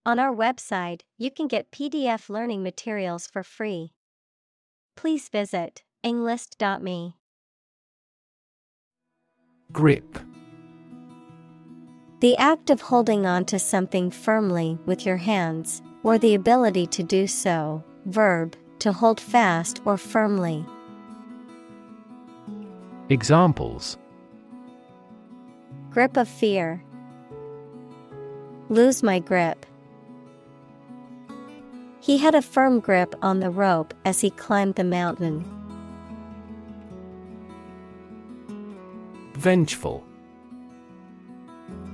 On our website, you can get PDF learning materials for free. Please visit englist.me. Grip. The act of holding on to something firmly with your hands, or the ability to do so. Verb, to hold fast or firmly. Examples: Grip of fear. Lose my grip. He had a firm grip on the rope as he climbed the mountain. Vengeful.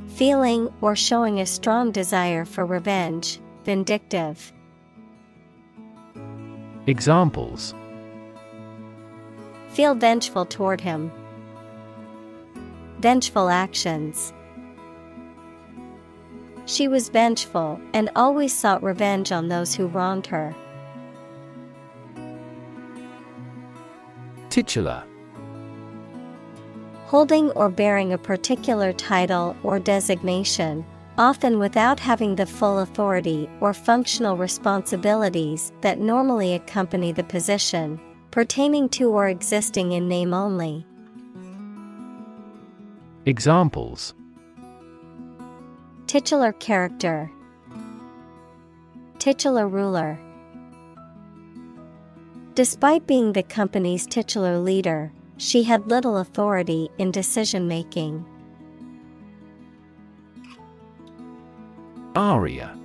Feeling or showing a strong desire for revenge, vindictive. Examples: Feel vengeful toward him. Vengeful actions. She was vengeful and always sought revenge on those who wronged her. Titular. Holding or bearing a particular title or designation, often without having the full authority or functional responsibilities that normally accompany the position, pertaining to or existing in name only. Examples: Titular character. Titular ruler. Despite being the company's titular leader, she had little authority in decision-making. Aria.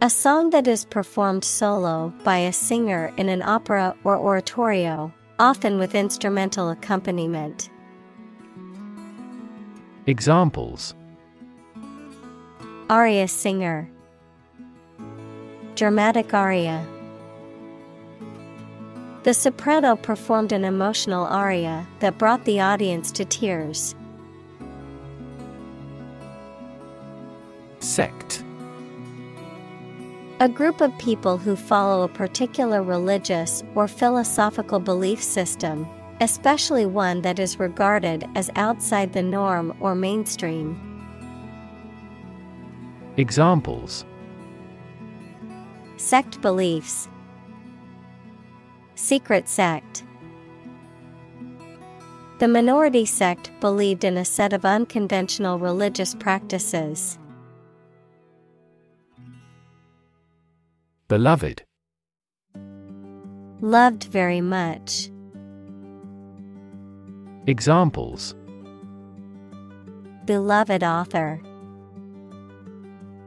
A song that is performed solo by a singer in an opera or oratorio, often with instrumental accompaniment. Examples: Aria singer. Dramatic aria. The soprano performed an emotional aria that brought the audience to tears. Sect. A group of people who follow a particular religious or philosophical belief system, especially one that is regarded as outside the norm or mainstream. Examples: Sect beliefs. Secret sect. The minority sect believed in a set of unconventional religious practices. Beloved. Loved very much. Examples: Beloved author.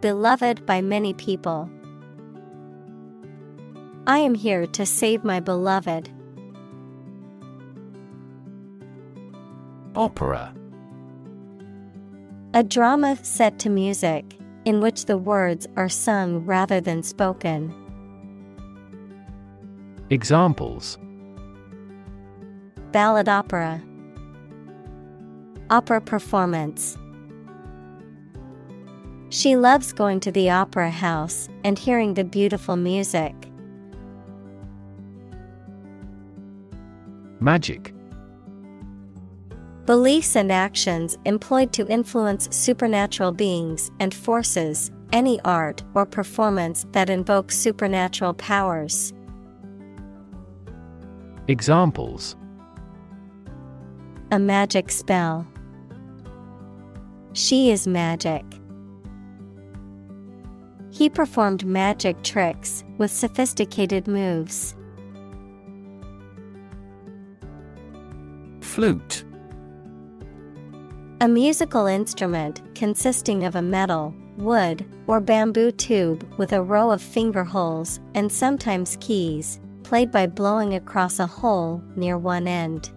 Beloved by many people. I am here to save my beloved. Opera. A drama set to music, in which the words are sung rather than spoken. Examples: Ballad opera. Opera performance. She loves going to the opera house and hearing the beautiful music. Magic. Beliefs and actions employed to influence supernatural beings and forces, any art or performance that invokes supernatural powers. Examples: A magic spell. She is magic. He performed magic tricks with sophisticated moves. Flute. A musical instrument consisting of a metal, wood, or bamboo tube with a row of finger holes and sometimes keys, played by blowing across a hole near one end.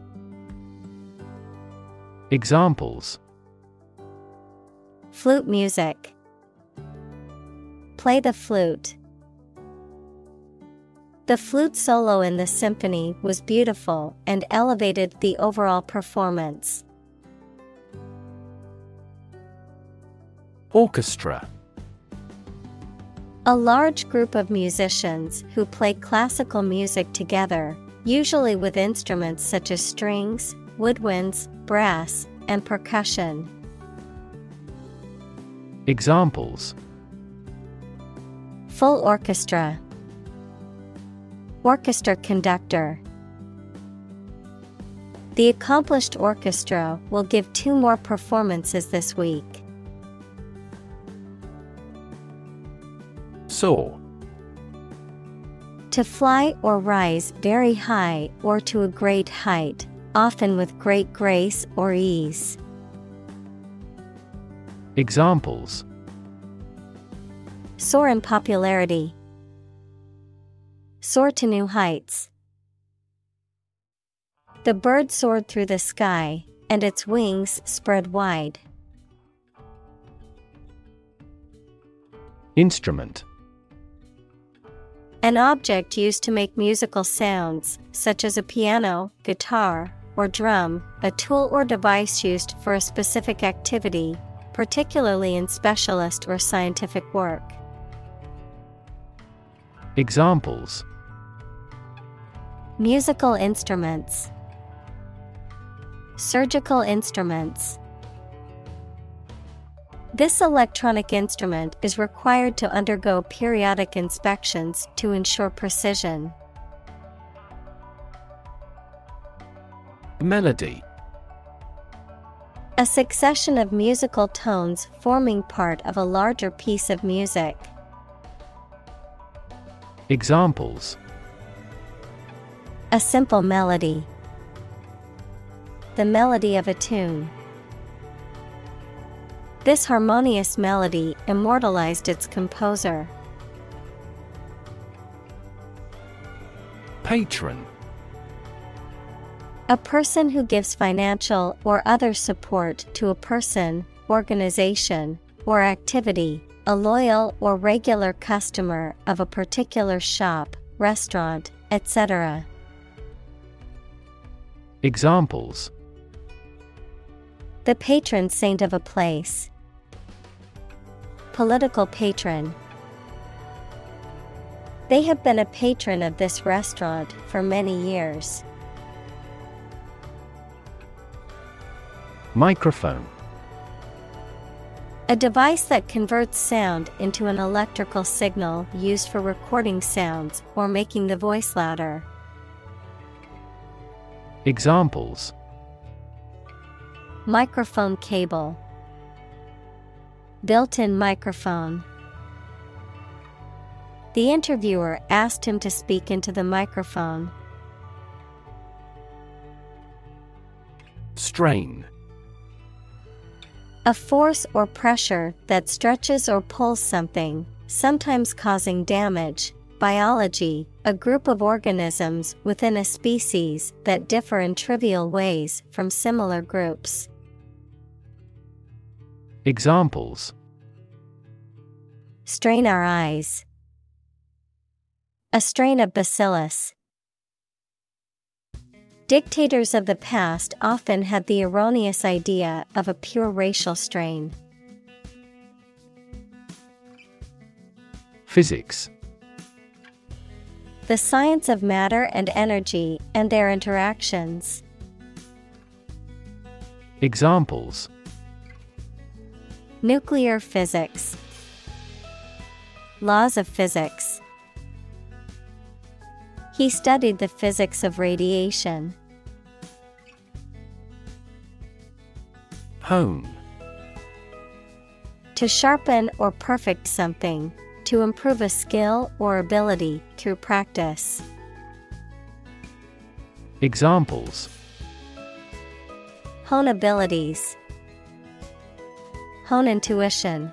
Examples: Flute music. Play the flute. The flute solo in the symphony was beautiful and elevated the overall performance. Orchestra. A large group of musicians who play classical music together, usually with instruments such as strings, woodwinds, brass, and percussion. Examples: Full orchestra. Orchestra conductor. The accomplished orchestra will give 2 more performances this week. Soar. To fly or rise very high or to a great height, often with great grace or ease. Examples: Soar in popularity. Soar to new heights. The bird soared through the sky, and its wings spread wide. Instrument. An object used to make musical sounds, such as a piano, guitar, or drum, a tool or device used for a specific activity, particularly in specialist or scientific work. Examples: Musical instruments. Surgical instruments. This electronic instrument is required to undergo periodic inspections to ensure precision. Melody. A succession of musical tones forming part of a larger piece of music. Examples: A simple melody. The melody of a tune. This harmonious melody immortalized its composer. Patron. A person who gives financial or other support to a person, organization, or activity, a loyal or regular customer of a particular shop, restaurant, etc. Examples: The patron saint of a place. Political patron. They have been a patron of this restaurant for many years. Microphone. A device that converts sound into an electrical signal used for recording sounds or making the voice louder. Examples: Microphone cable. Built-in microphone. The interviewer asked him to speak into the microphone. Strain. A force or pressure that stretches or pulls something, sometimes causing damage. Biology, a group of organisms within a species that differ in trivial ways from similar groups. Examples: Strain our eyes. A strain of bacillus. Dictators of the past often had the erroneous idea of a pure racial strain. Physics. The science of matter and energy and their interactions. Examples: Nuclear physics. Laws of physics. He studied the physics of radiation. Hone. To sharpen or perfect something, to improve a skill or ability through practice. Examples: Hone abilities. Hone intuition.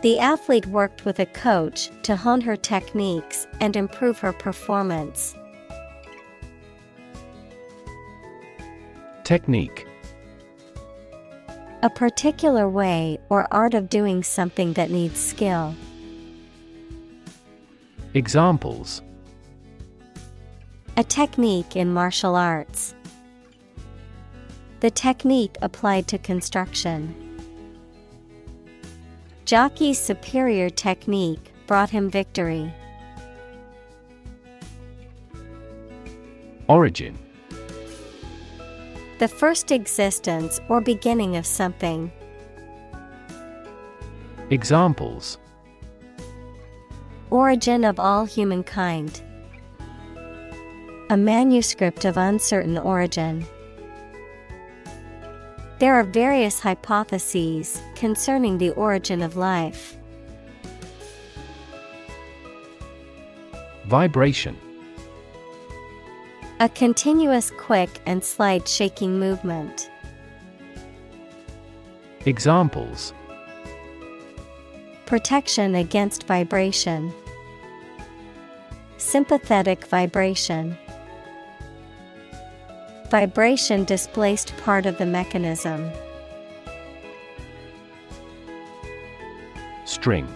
The athlete worked with a coach to hone her techniques and improve her performance. Technique. A particular way or art of doing something that needs skill. Examples: A technique in martial arts. The technique applied to construction. Jockey's superior technique brought him victory. Origin. The first existence or beginning of something. Examples: Origin of all humankind. A manuscript of uncertain origin. There are various hypotheses concerning the origin of life. Vibration. A continuous quick and slight shaking movement. Examples: protection against vibration. Sympathetic vibration. Vibration displaced part of the mechanism. String.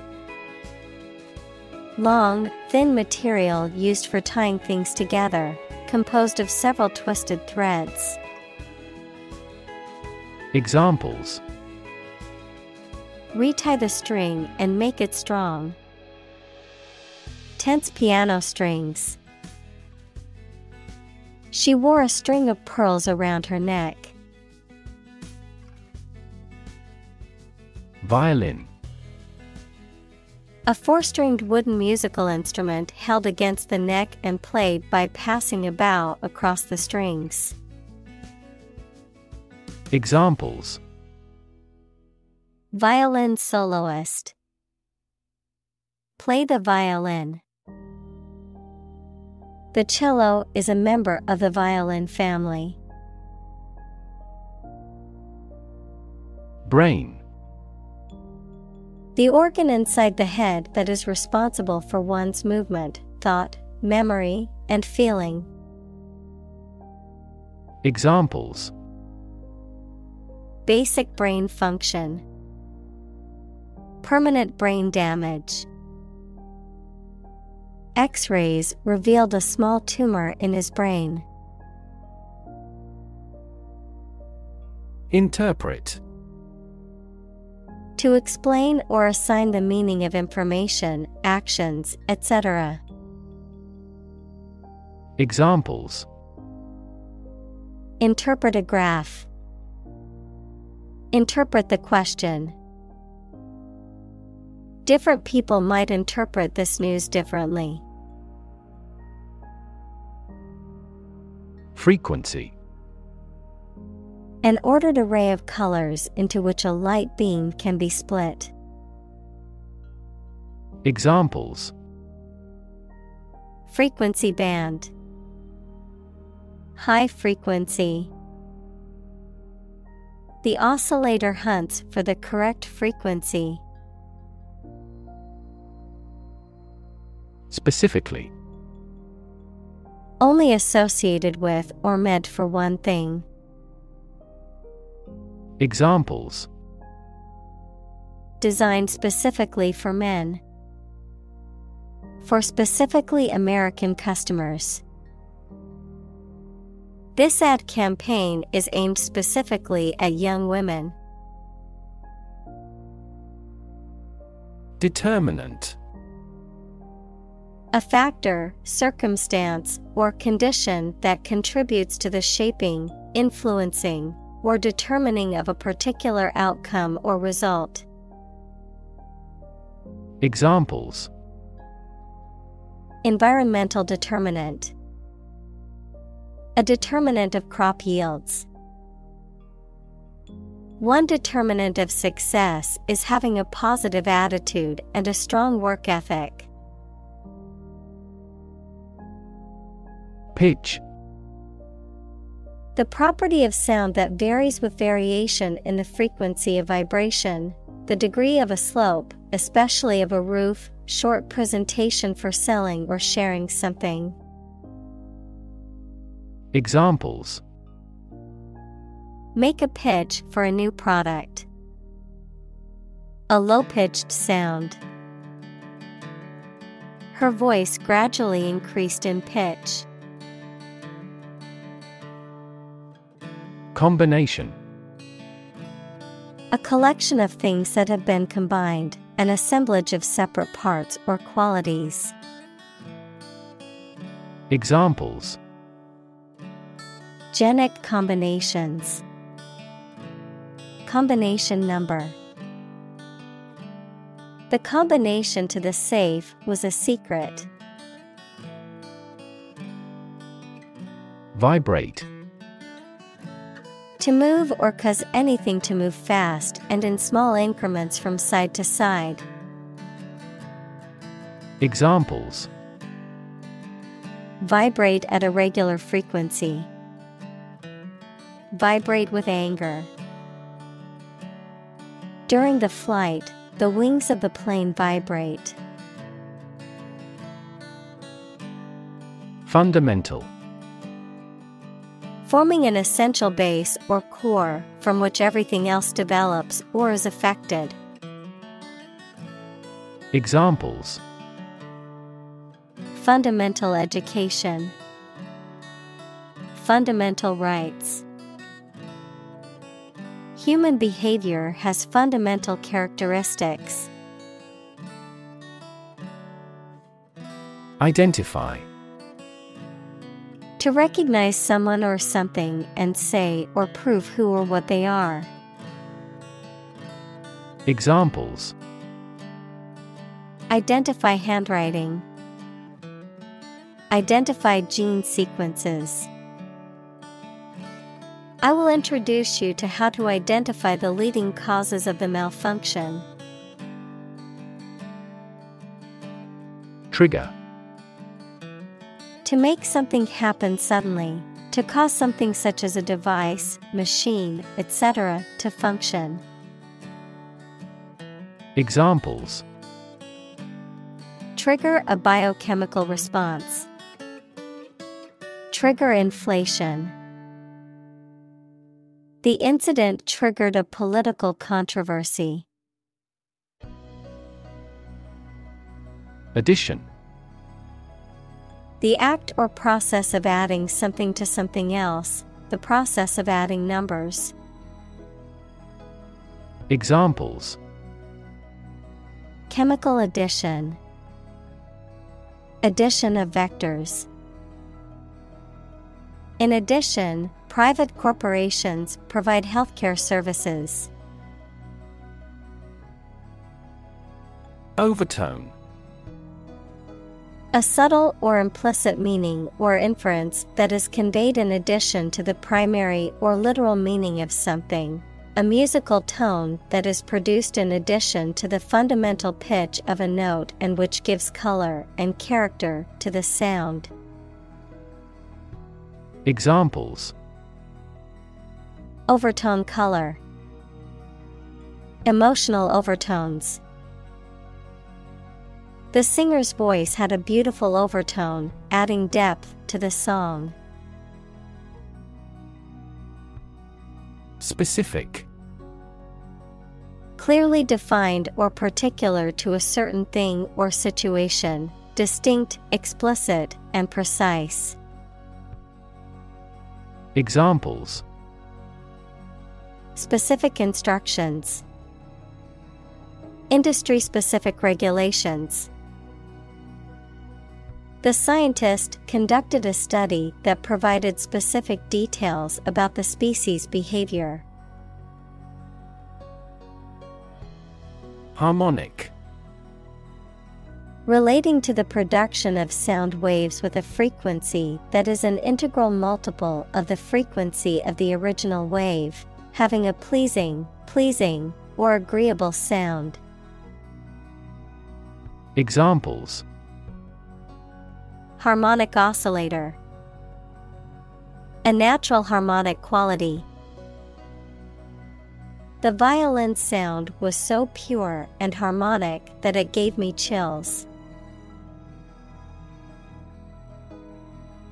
Long, thin material used for tying things together, composed of several twisted threads. Examples: retie the string and make it strong. Tense piano strings. She wore a string of pearls around her neck. Violin. A four-stringed wooden musical instrument held against the neck and played by passing a bow across the strings. Examples: violin soloist. Play the violin. The cello is a member of the violin family. Brain. The organ inside the head that is responsible for one's movement, thought, memory, and feeling. Examples: basic brain function. Permanent brain damage. X-rays revealed a small tumor in his brain. Interpret. To explain or assign the meaning of information, actions, etc. Examples: interpret a graph. Interpret the question. Different people might interpret this news differently. Frequency. An ordered array of colors into which a light beam can be split. Examples: frequency band. High frequency. The oscillator hunts for the correct frequency. Specifically. Only associated with or meant for one thing. Examples: designed specifically for men. For specifically American customers. This ad campaign is aimed specifically at young women. Determinant. A factor, circumstance, or condition that contributes to the shaping, influencing, or determining of a particular outcome or result. Examples: environmental determinant. A determinant of crop yields. One determinant of success is having a positive attitude and a strong work ethic. Pitch. The property of sound that varies with variation in the frequency of vibration, the degree of a slope, especially of a roof, short presentation for selling or sharing something. Examples: make a pitch for a new product. A low-pitched sound. Her voice gradually increased in pitch. Combination. A collection of things that have been combined, an assemblage of separate parts or qualities. Examples: genic combinations. Combination number. The combination to the safe was a secret. Vibrate. To move or cause anything to move fast and in small increments from side to side. Examples: Vibrate at a regular frequency. Vibrate with anger. During the flight, the wings of the plane vibrate. Fundamental. Forming an essential base or core from which everything else develops or is affected. Examples: Fundamental education. Fundamental rights. Human behavior has fundamental characteristics. Identify. To recognize someone or something and say or prove who or what they are. Examples: Identify handwriting. Identify gene sequences. I will introduce you to how to identify the leading causes of the malfunction. Trigger. To make something happen suddenly, to cause something such as a device, machine, etc., to function. Examples: Trigger a biochemical response. Trigger inflation. The incident triggered a political controversy. Addition. The act or process of adding something to something else, the process of adding numbers. Examples: Chemical addition. Addition of vectors. In addition, private corporations provide healthcare services. Overtone. A subtle or implicit meaning or inference that is conveyed in addition to the primary or literal meaning of something. A musical tone that is produced in addition to the fundamental pitch of a note and which gives color and character to the sound. Examples: Overtone color. Emotional overtones. The singer's voice had a beautiful overtone, adding depth to the song. Specific. Clearly defined or particular to a certain thing or situation, distinct, explicit, and precise. Examples: Specific instructions. Industry-specific regulations. The scientist conducted a study that provided specific details about the species' behavior. Harmonic. Relating to the production of sound waves with a frequency that is an integral multiple of the frequency of the original wave, having a pleasing, or agreeable sound. Examples: Harmonic oscillator. A natural harmonic quality. The violin sound was so pure and harmonic that it gave me chills.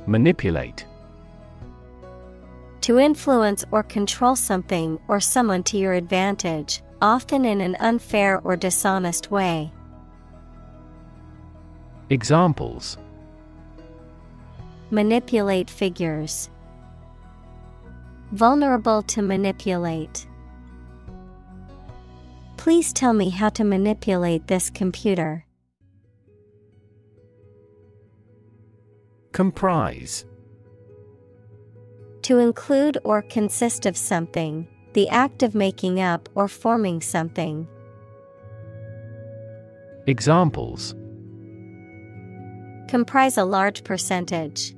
Manipulate. To influence or control something or someone to your advantage, often in an unfair or dishonest way. Examples: Manipulate figures. Vulnerable to manipulate. Please tell me how to manipulate this computer. Comprise. To include or consist of something, the act of making up or forming something. Examples. Comprise a large percentage.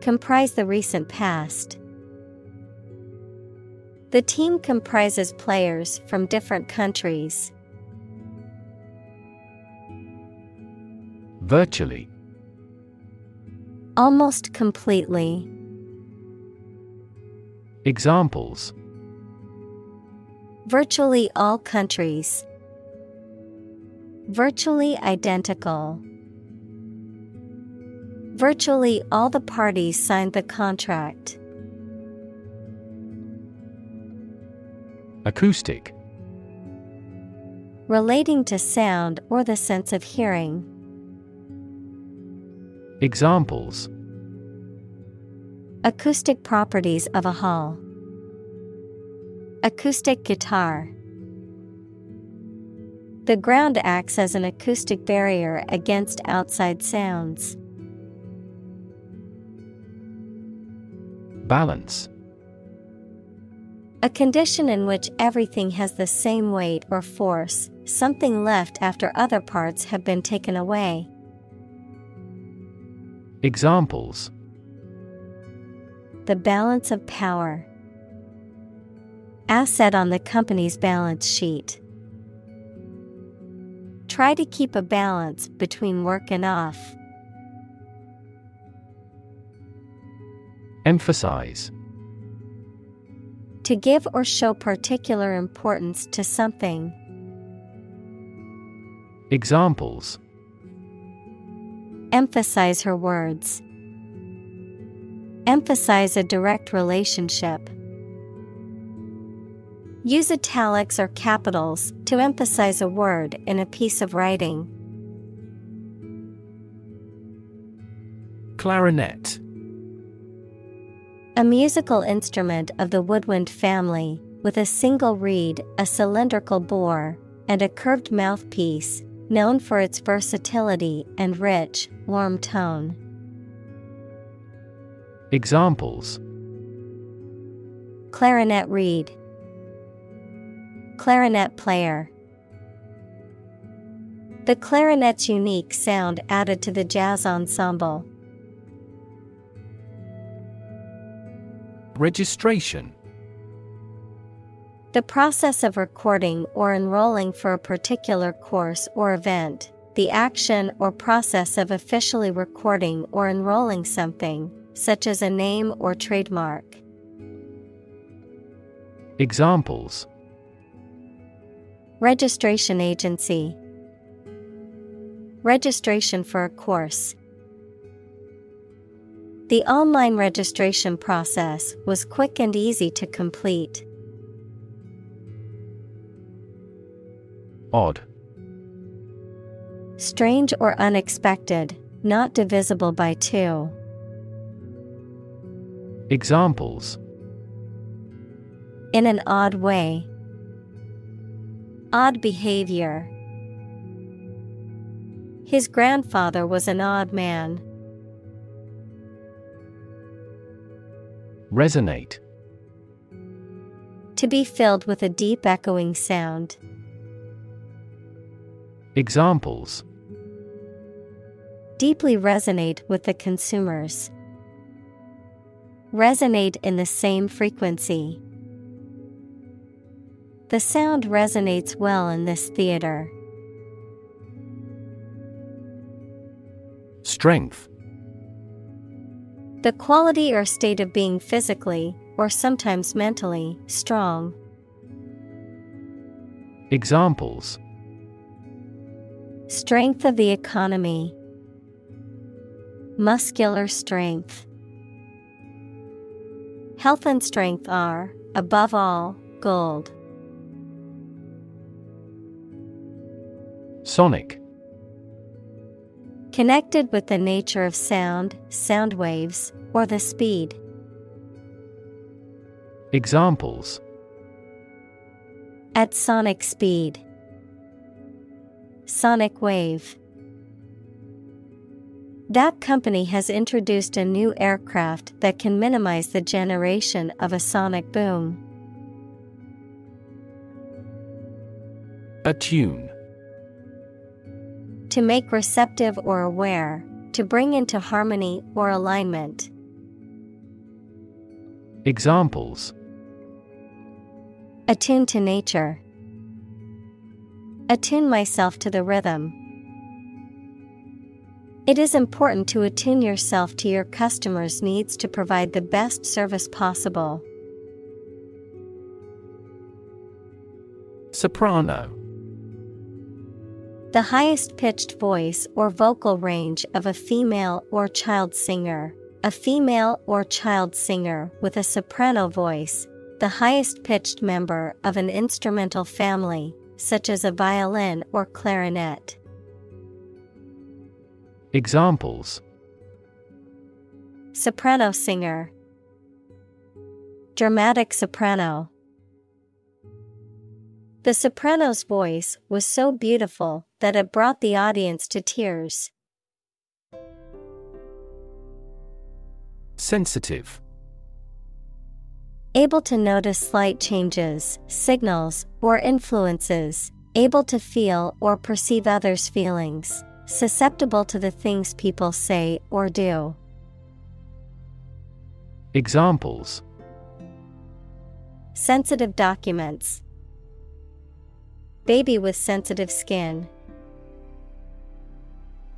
Comprise the recent past. The team comprises players from different countries. Virtually. Almost completely. Examples. Virtually all countries. Virtually identical. Virtually all the parties signed the contract. Acoustic. Relating to sound or the sense of hearing. Examples. Acoustic properties of a hall. Acoustic guitar. The ground acts as an acoustic barrier against outside sounds. Balance. A condition in which everything has the same weight or force, something left after other parts have been taken away. Examples. The balance of power. Asset on the company's balance sheet. Try to keep a balance between work and off. Emphasize. To give or show particular importance to something. Examples. Emphasize her words. Emphasize a direct relationship. Use italics or capitals to emphasize a word in a piece of writing. Clarinet. A musical instrument of the woodwind family, with a single reed, a cylindrical bore, and a curved mouthpiece, known for its versatility and rich, warm tone. Examples. Clarinet reed. Clarinet player. The clarinet's unique sound added to the jazz ensemble. Registration. The process of recording or enrolling for a particular course or event, the action or process of officially recording or enrolling something, such as a name or trademark. Examples. Registration agency. Registration for a course. The online registration process was quick and easy to complete. Odd. Strange or unexpected, not divisible by two. Examples. In an odd way. Odd behavior. His grandfather was an odd man. Resonate. To be filled with a deep echoing sound. Examples. Deeply resonate with the consumers. Resonate in the same frequency. The sound resonates well in this theater. Strength. The quality or state of being physically, or sometimes mentally, strong. Examples. Strength of the economy. Muscular strength. Health and strength are, above all, gold. Sonic. Connected with the nature of sound, sound waves, or the speed. Examples. At sonic speed. Sonic wave. That company has introduced a new aircraft that can minimize the generation of a sonic boom. Attune. To make receptive or aware, to bring into harmony or alignment. Examples: Attune to nature. Attune myself to the rhythm. It is important to attune yourself to your customers' needs to provide the best service possible. Soprano. The highest pitched voice or vocal range of a female or child singer. A female or child singer with a soprano voice, the highest pitched member of an instrumental family, such as a violin or clarinet. Examples: Soprano singer. Dramatic soprano. The soprano's voice was so beautiful that it brought the audience to tears. Sensitive. Able to notice slight changes, signals, or influences, able to feel or perceive others' feelings, susceptible to the things people say or do. Examples: Sensitive documents. Baby with sensitive skin.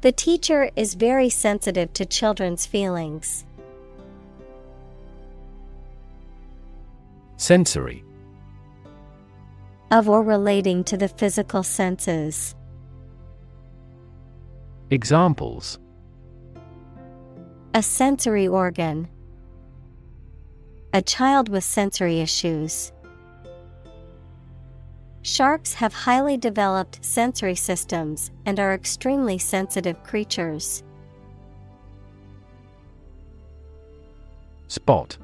The teacher is very sensitive to children's feelings. Sensory. Of or relating to the physical senses. Examples: A sensory organ. A child with sensory issues. Sharks have highly developed sensory systems and are extremely sensitive creatures. Spot.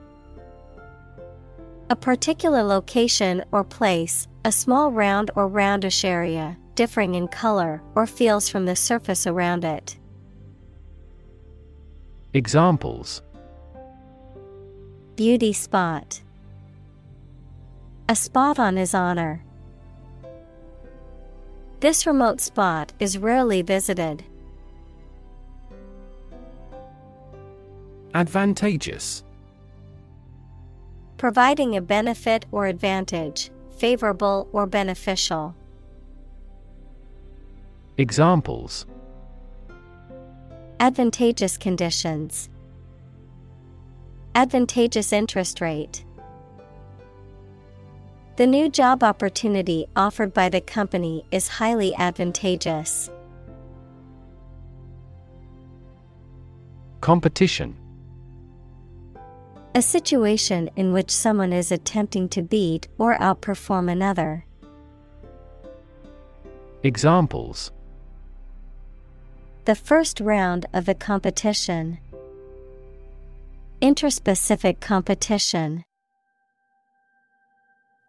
A particular location or place, a small round or roundish area, differing in color or feels from the surface around it. Examples: Beauty spot. A spot on his honor. This remote spot is rarely visited. Advantageous. Providing a benefit or advantage, favorable or beneficial. Examples: Advantageous conditions. Advantageous interest rate. The new job opportunity offered by the company is highly advantageous. Competition. A situation in which someone is attempting to beat or outperform another. Examples: The first round of the competition. Interspecific competition.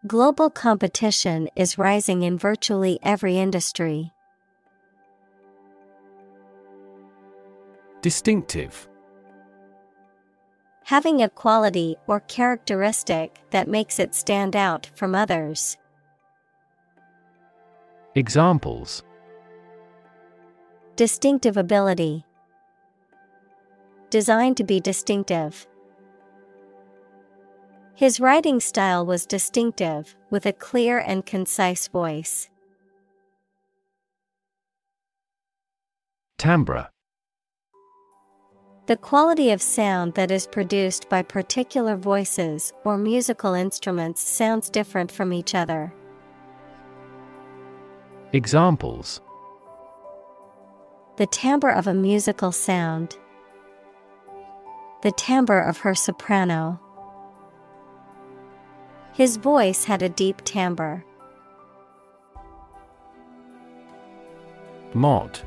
Global competition is rising in virtually every industry. Distinctive. Having a quality or characteristic that makes it stand out from others. Examples: Distinctive ability. Designed to be distinctive. His writing style was distinctive, with a clear and concise voice. Timbre. The quality of sound that is produced by particular voices or musical instruments sounds different from each other. Examples: The timbre of a musical sound. The timbre of her soprano. His voice had a deep timbre. Mod.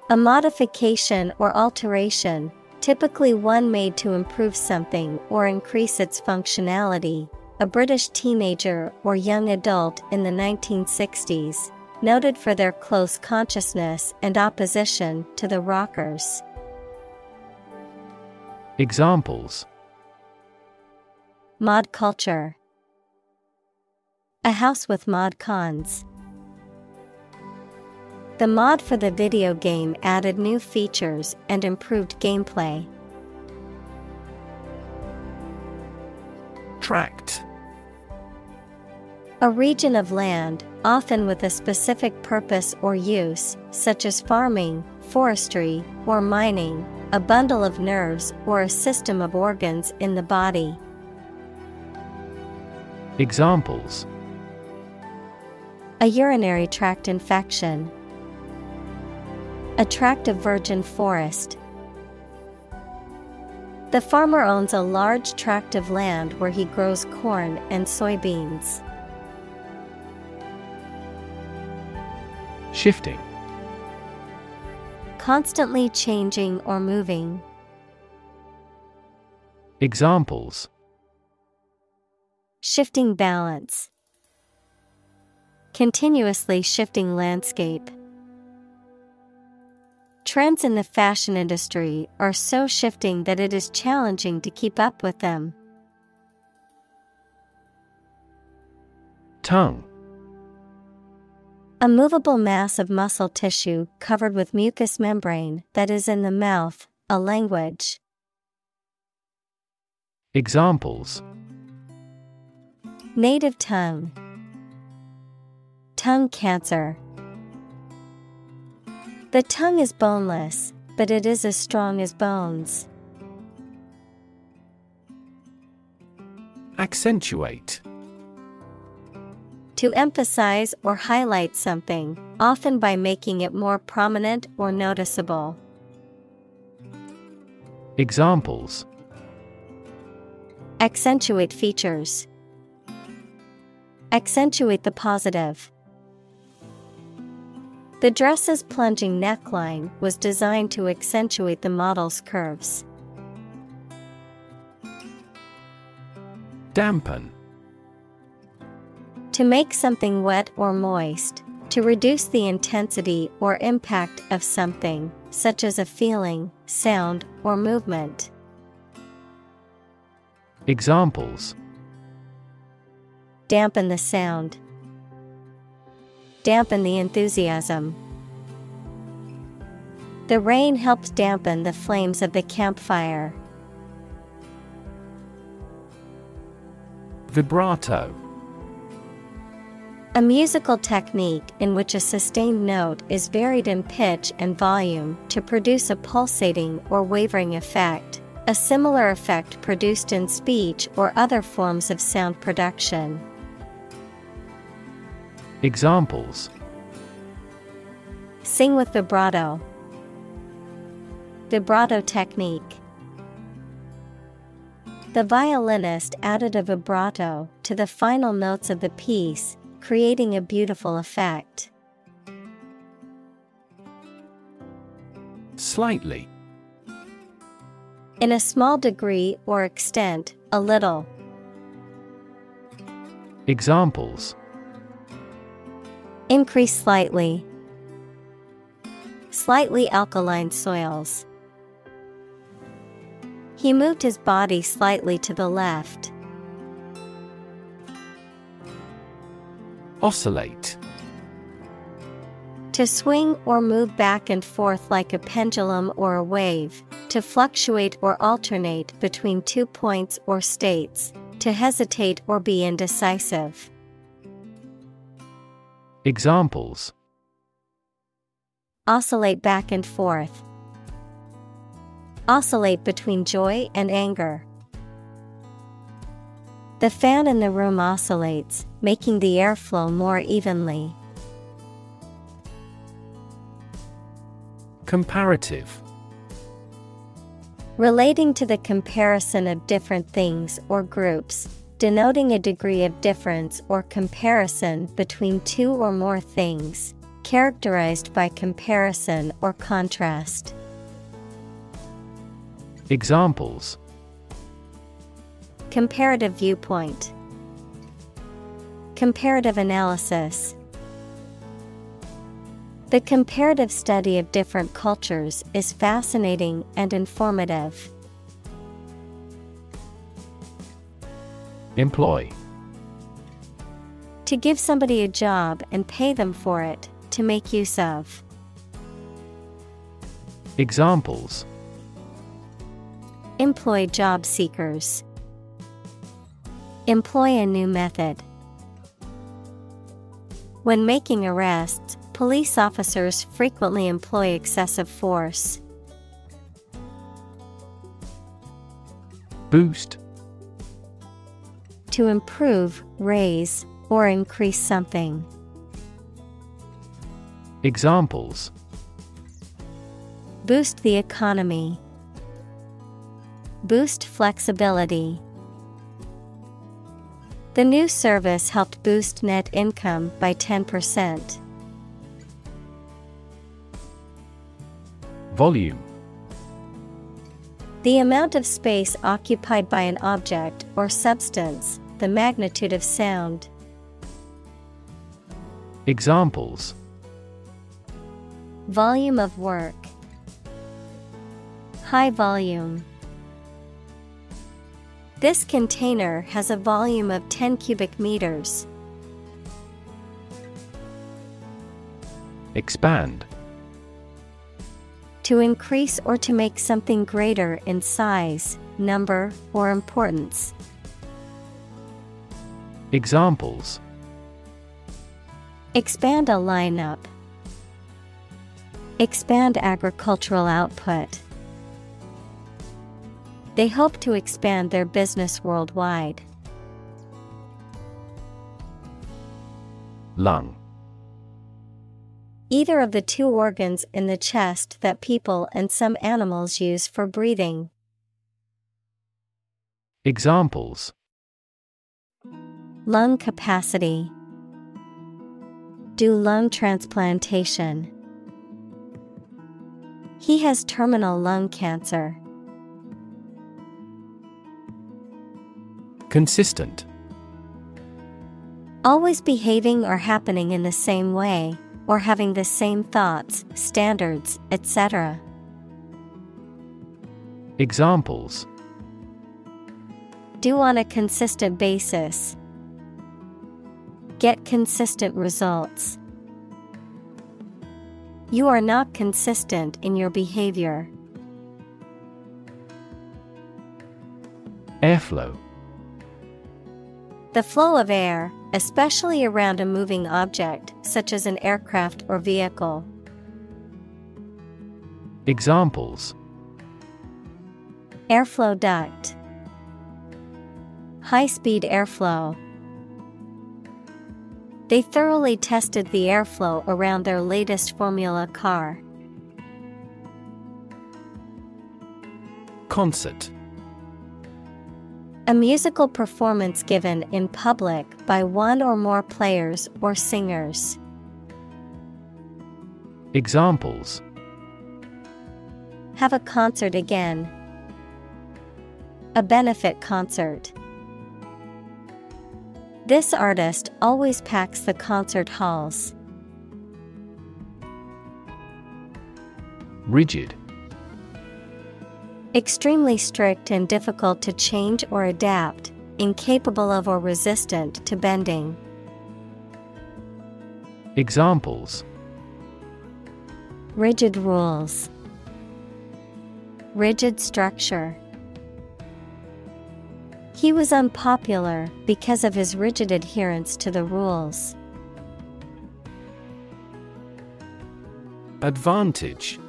A modification or alteration, typically one made to improve something or increase its functionality. A British teenager or young adult in the 1960s, noted for their close consciousness and opposition to the rockers. Examples: Mod culture. A house with mod cons. The mod for the video game added new features and improved gameplay. Tract. A region of land, often with a specific purpose or use, such as farming, forestry, or mining, a bundle of nerves or a system of organs in the body. Examples: A urinary tract infection. A tract of virgin forest. The farmer owns a large tract of land where he grows corn and soybeans. Shifting. Constantly changing or moving. Examples: Shifting balance. Continuously shifting landscape. Trends in the fashion industry are so shifting that it is challenging to keep up with them. Tongue. A movable mass of muscle tissue covered with mucous membrane that is in the mouth, a language. Examples: Native tongue. Tongue cancer. The tongue is boneless, but it is as strong as bones. Accentuate. To emphasize or highlight something, often by making it more prominent or noticeable. Examples: Accentuate features. Accentuate the positive. The dress's plunging neckline was designed to accentuate the model's curves. Dampen. To make something wet or moist, to reduce the intensity or impact of something, such as a feeling, sound, or movement. Examples: Dampen the sound. Dampen the enthusiasm. The rain helped dampen the flames of the campfire. Vibrato. A musical technique in which a sustained note is varied in pitch and volume to produce a pulsating or wavering effect, a similar effect produced in speech or other forms of sound production. Examples: Sing with vibrato. Vibrato technique. The violinist added a vibrato to the final notes of the piece, creating a beautiful effect. Slightly. In a small degree or extent, a little. Examples: Increase slightly. Slightly alkaline soils. He moved his body slightly to the left. Oscillate. To swing or move back and forth like a pendulum or a wave, to fluctuate or alternate between 2 points or states, to hesitate or be indecisive. Examples: Oscillate back and forth. Oscillate between joy and anger. The fan in the room oscillates, making the airflow more evenly. Comparative. Relating to the comparison of different things or groups, denoting a degree of difference or comparison between two or more things, characterized by comparison or contrast. Examples: Comparative viewpoint. Comparative analysis. The comparative study of different cultures is fascinating and informative. Employ. To give somebody a job and pay them for it, to make use of. Examples: Employ job seekers. Employ a new method. When making arrests, police officers frequently employ excessive force. Boost. To improve, raise, or increase something. Examples: Boost the economy. Boost flexibility. The new service helped boost net income by 10%. Volume. The amount of space occupied by an object or substance, the magnitude of sound. Examples: Volume of work. High volume. This container has a volume of 10 cubic meters. Expand. To increase or to make something greater in size, number, or importance. Examples: Expand a lineup. Expand agricultural output. They hope to expand their business worldwide. Lung. Either of the two organs in the chest that people and some animals use for breathing. Examples: Lung capacity. Do lung transplantation. He has terminal lung cancer. Consistent. Always behaving or happening in the same way, or having the same thoughts, standards, etc. Examples: Do on a consistent basis. Get consistent results. You are not consistent in your behavior. Airflow. The flow of air, especially around a moving object, such as an aircraft or vehicle. Examples: Airflow duct. High-speed airflow. They thoroughly tested the airflow around their latest Formula car. Concert. A musical performance given in public by one or more players or singers. Examples: Have a concert again. A benefit concert. This artist always packs the concert halls. Rigid. Extremely strict and difficult to change or adapt, incapable of or resistant to bending. Examples: Rigid rules. Rigid structure. He was unpopular because of his rigid adherence to the rules. Advantage.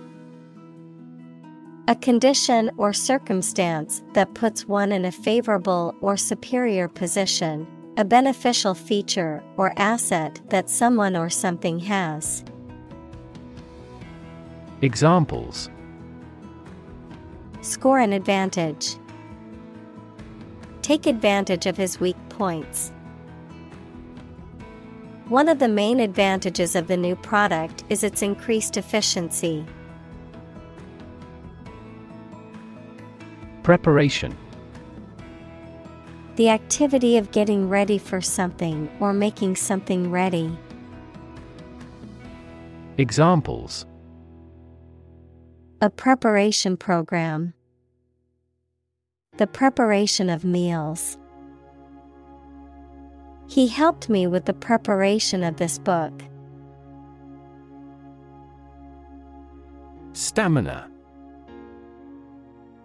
A condition or circumstance that puts one in a favorable or superior position, a beneficial feature or asset that someone or something has. Examples: Score an advantage. Take advantage of his weak points. One of the main advantages of the new product is its increased efficiency. Preparation. The activity of getting ready for something or making something ready. Examples: A preparation program. The preparation of meals. He helped me with the preparation of this book. Stamina.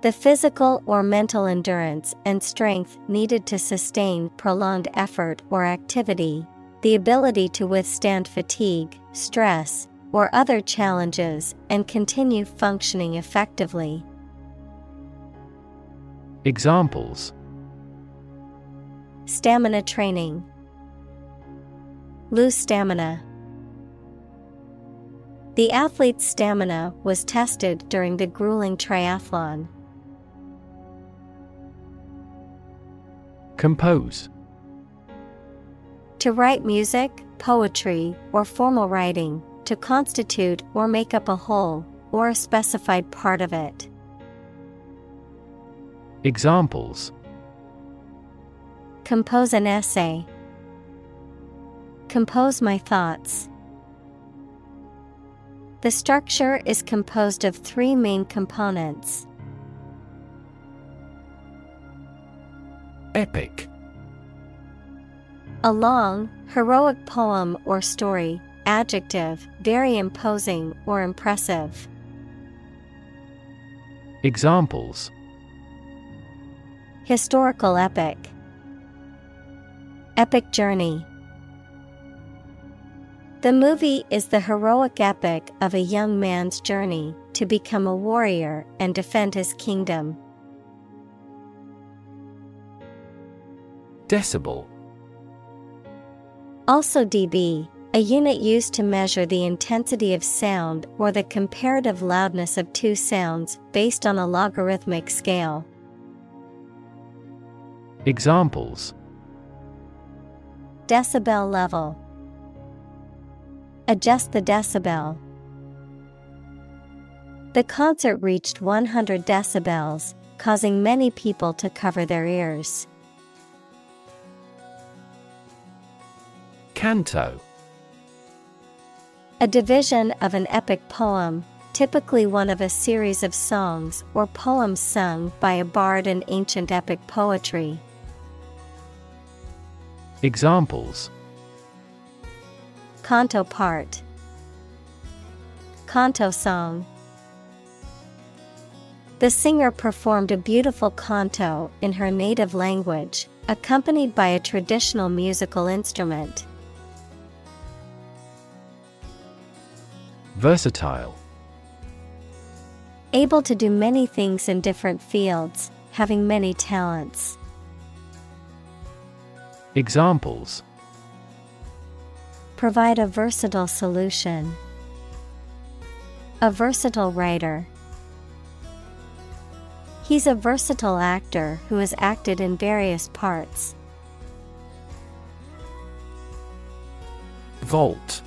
The physical or mental endurance and strength needed to sustain prolonged effort or activity, the ability to withstand fatigue, stress, or other challenges and continue functioning effectively. Examples: Stamina training. Lose stamina. The athlete's stamina was tested during the grueling triathlon. Compose. To write music, poetry, or formal writing, to constitute or make up a whole, or a specified part of it. Examples: Compose an essay. Compose my thoughts. The structure is composed of 3 main components. Epic. A long, heroic poem or story. Adjective, very imposing or impressive. Examples: Historical epic. Epic journey. The movie is the heroic epic of a young man's journey to become a warrior and defend his kingdom. Decibel. Also dB, a unit used to measure the intensity of sound or the comparative loudness of 2 sounds based on a logarithmic scale. Examples: Decibel level. Adjust the decibel. The concert reached 100 decibels, causing many people to cover their ears. Canto. A division of an epic poem, typically one of a series of songs or poems sung by a bard in ancient epic poetry. Examples: Canto part. Canto song. The singer performed a beautiful canto in her native language, accompanied by a traditional musical instrument. Versatile. Able to do many things in different fields, having many talents. Examples: Provide a versatile solution. A versatile writer. He's a versatile actor who has acted in various parts. Vault.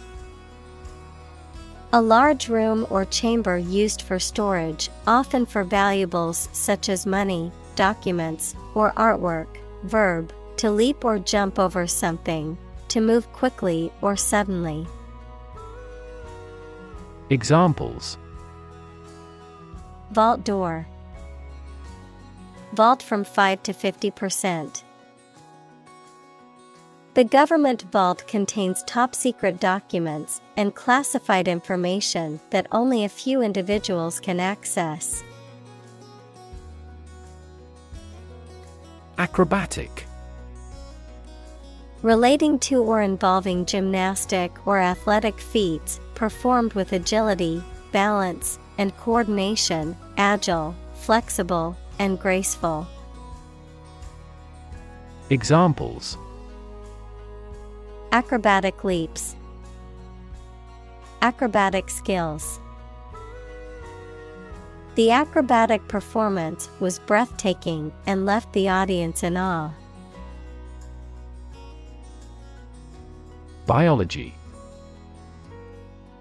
A large room or chamber used for storage, often for valuables such as money, documents, or artwork. Verb, to leap or jump over something, to move quickly or suddenly. Examples: Vault door. Vault from 5 to 50%. The government vault contains top-secret documents and classified information that only a few individuals can access. Acrobatic. Relating to or involving gymnastic or athletic feats performed with agility, balance, and coordination, agile, flexible, and graceful. Examples: Acrobatic leaps. Acrobatic skills. The acrobatic performance was breathtaking and left the audience in awe. Biology.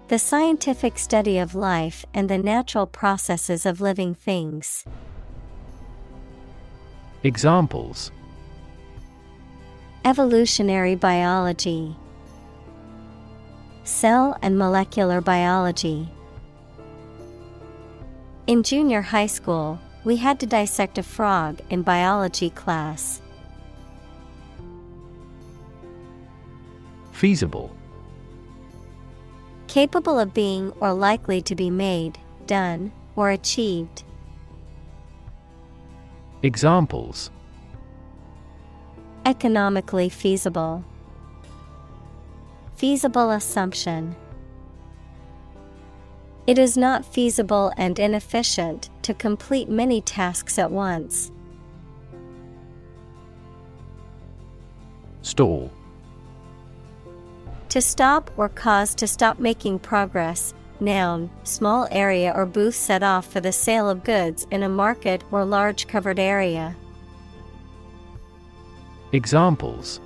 The scientific study of life and the natural processes of living things. Examples: Evolutionary biology. Cell and molecular biology. In junior high school, we had to dissect a frog in biology class. Feasible. Capable of being or likely to be made, done, or achieved. Examples: economically feasible, feasible assumption. It is not feasible and inefficient to complete many tasks at once. Stall. To stop or cause to stop making progress. Noun, small area or booth set off for the sale of goods in a market or large covered area. Examples: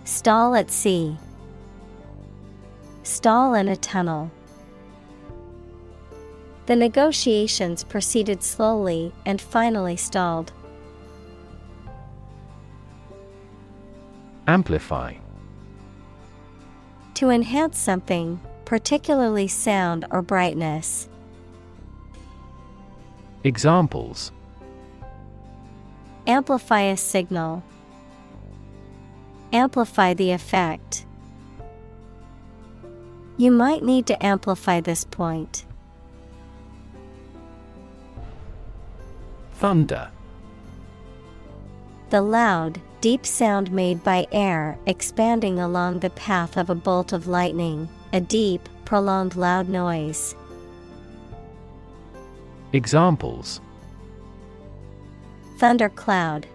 stall at sea, stall in a tunnel. The negotiations proceeded slowly and finally stalled. Amplify. To enhance something, particularly sound or brightness. Examples: amplify a signal, amplify the effect. You might need to amplify this point. Thunder. The loud, deep sound made by air expanding along the path of a bolt of lightning, a deep, prolonged loud noise. Examples: thundercloud,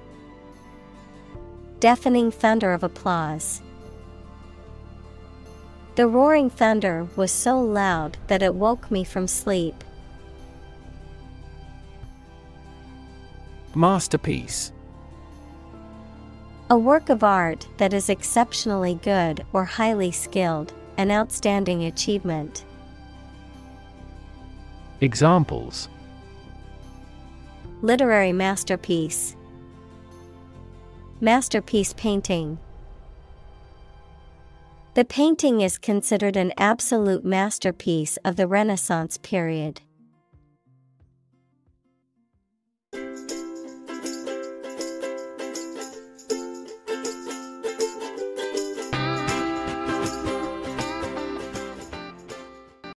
deafening thunder of applause. The roaring thunder was so loud that it woke me from sleep. Masterpiece. A work of art that is exceptionally good or highly skilled, an outstanding achievement. Examples: literary masterpiece, masterpiece painting. The painting is considered an absolute masterpiece of the Renaissance period.